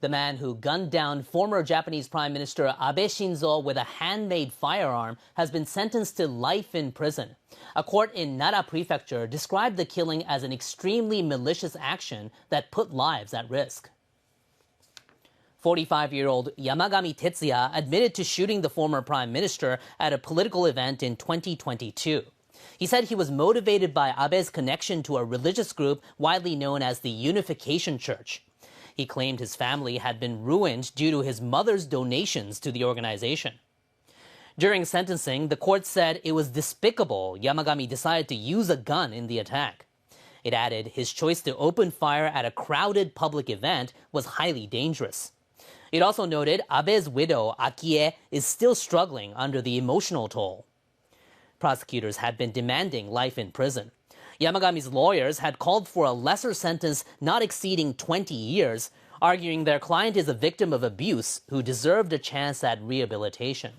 The man who gunned down former Japanese Prime Minister Abe Shinzo with a handmade firearm has been sentenced to life in prison. A court in Nara Prefecture described the killing as an extremely malicious action that put lives at risk. 45-year-old Yamagami Tetsuya admitted to shooting the former prime minister at a political event in 2022. He said he was motivated by Abe's connection to a religious group widely known as the Unification Church. He claimed his family had been ruined due to his mother's donations to the organization. During sentencing, the court said it was despicable Yamagami decided to use a gun in the attack. It added his choice to open fire at a crowded public event was highly dangerous. It also noted Abe's widow, Akie, is still struggling under the emotional toll. Prosecutors had been demanding life in prison. Yamagami's lawyers had called for a lesser sentence not exceeding 20 years, arguing their client is a victim of abuse who deserved a chance at rehabilitation.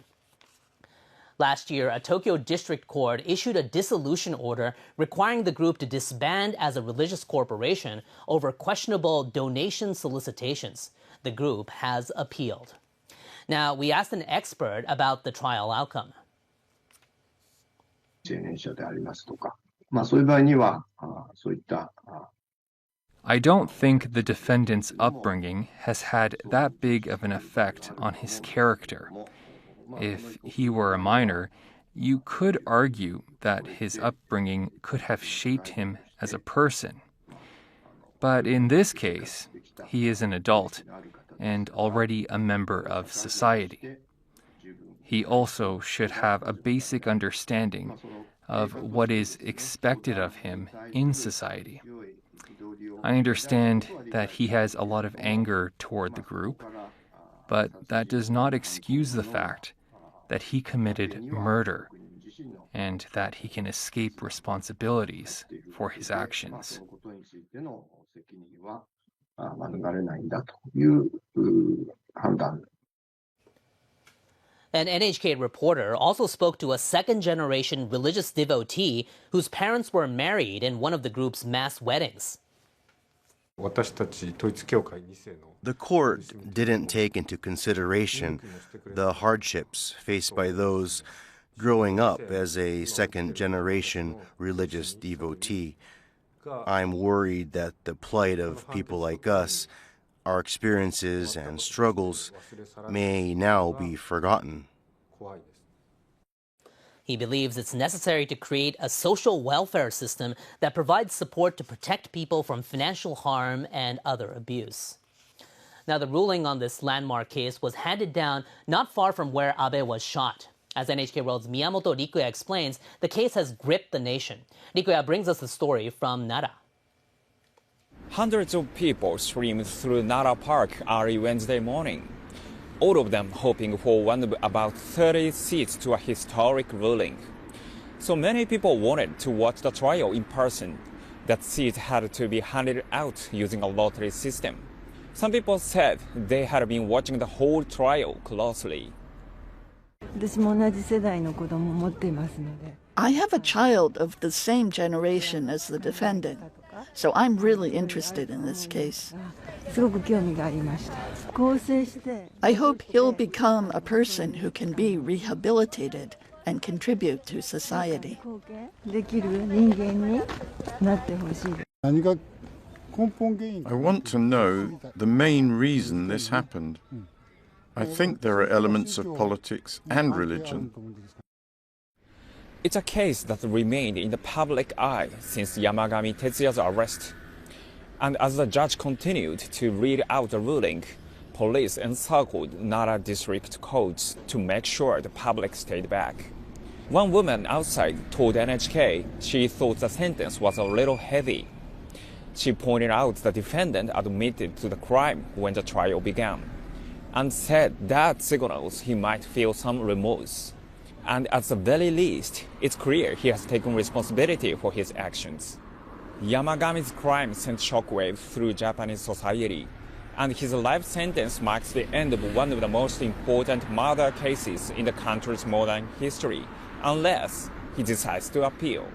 Last year, a Tokyo district court issued a dissolution order requiring the group to disband as a religious corporation over questionable donation solicitations. The group has appealed. Now, we asked an expert about the trial outcome. I don't think the defendant's upbringing has had that big of an effect on his character. If he were a minor, you could argue that his upbringing could have shaped him as a person. But in this case, he is an adult and already a member of society. He also should have a basic understanding of what is expected of him in society. I understand that he has a lot of anger toward the group, but that does not excuse the fact that he committed murder and that he can escape responsibilities for his actions. An NHK reporter also spoke to a second-generation religious devotee whose parents were married in one of the group's mass weddings. The court didn't take into consideration the hardships faced by those growing up as a second-generation religious devotee. I'm worried that the plight of people like us, our experiences and struggles, may now be forgotten. He believes it's necessary to create a social welfare system that provides support to protect people from financial harm and other abuse. Now, the ruling on this landmark case was handed down not far from where Abe was shot. As NHK World's Miyamoto Rikuya explains, the case has gripped the nation. Rikuya brings us the story from Nara. Hundreds of people streamed through Nara Park early Wednesday morning, all of them hoping for one of about 30 seats to a historic ruling. So many people wanted to watch the trial in person. That seat had to be handed out using a lottery system. Some people said they had been watching the whole trial closely. I have a child of the same generation as the defendant, so I'm really interested in this case. I hope he'll become a person who can be rehabilitated and contribute to society. I want to know the main reason this happened. I think there are elements of politics and religion. It's a case that remained in the public eye since Yamagami Tetsuya's arrest. And as the judge continued to read out the ruling, police encircled Nara district courts to make sure the public stayed back. One woman outside told NHK she thought the sentence was a little heavy. She pointed out the defendant admitted to the crime when the trial began, and said that signals he might feel some remorse. And at the very least, it's clear he has taken responsibility for his actions. Yamagami's crime sent shockwaves through Japanese society, and his life sentence marks the end of one of the most important murder cases in the country's modern history, unless he decides to appeal.